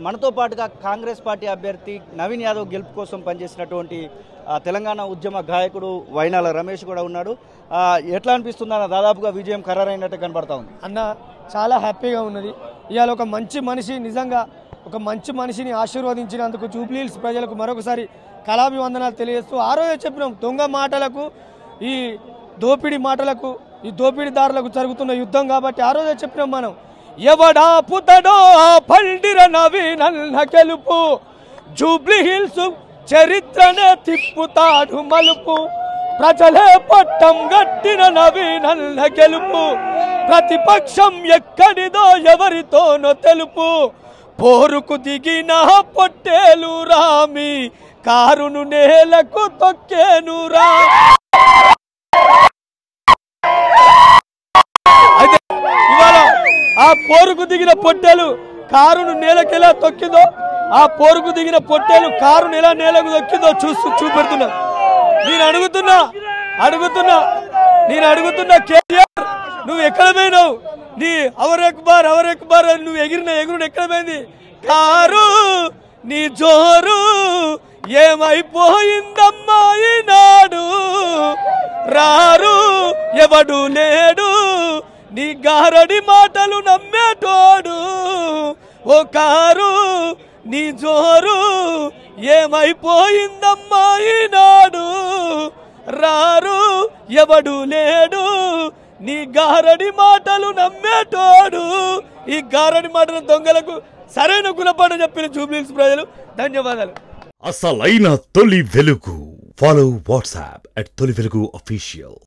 మనతో పాటుగా కాంగ్రెస్ పార్టీ అభ్యర్థి నవీన్ యాదవ్ గెలుపు కోసం పనిచేసినటువంటి తెలంగాణ ఉద్యమ గాయకుడు వైనాల రమేష్ కూడా ఉన్నాడు. ఎట్లా అనిపిస్తుందన్న దాదాపుగా విజయం ఖరారైనట్టు కనబడతా ఉంది అన్న. చాలా హ్యాపీగా ఉన్నది. ఇవాళ ఒక మంచి మనిషి, నిజంగా ఒక మంచి మనిషిని ఆశీర్వదించినందుకు జూబ్లీ హిల్స్ ప్రజలకు మరొకసారి కళాభివందనాలు తెలియజేస్తూ, ఆ రోజే చెప్పినాం దొంగ మాటలకు, ఈ దోపిడీ మాటలకు, ఈ దోపిడీదారులకు జరుగుతున్న యుద్ధం కాబట్టి ఆ రోజే చెప్పినాం మనం, ఎవడా పుతడో పండిర నవీనన్న గెలుపు, జూబ్లీ హిల్స్ చరిత్రనే తిప్పుతాడు మలుపు, ప్రజలే పట్టం గట్టిన నవీనన్న గెలుపు, ప్రతిపక్షం ఎక్కడిదో ఎవరితోనో తెలుపు, పోరుకు దిగిన పొట్టేలు రామి కారును నేలకు తొక్కేను రా. ఇవాళ ఆ పోరుకు దిగిన పొట్టేలు కారును నేలకెలా తొక్కిందో, ఆ పోరుకు దిగిన పొట్టేలు కారును ఎలా నేలకు తొక్కిందో చూపెడుతున్నా. నేను అడుగుతున్నా కేటీఆర్, నువ్వు ఎక్కడ పోయినావు? నీ అవర్ ఎక్బార్ నువ్వు ఎగిరిన ఎగురుడు ఎక్కడ పోయింది? కారు నీ జోరు ఏమైపోయిందమ్మా ఈనాడు, రారు ఎవడు లేడు నీ గారడి మాటలు నమ్మేటోడు, ఓ కారు నీ జోరు ఏమైపోయిందమ్మా ఈనాడు, రారు ఎవడు లేడు నీ గారడి మాటలు నమ్మేటోడు. ఈ గారడి మాటల దొంగలకు సరైన గుణపాఠం చెప్పిన జూబ్లీ హిల్స్ ప్రజలు ధన్యవాదాలు. అసలైన తొలి వెలుగు. ఫాలో వాట్సాప్ @తొలి వెలుగు official.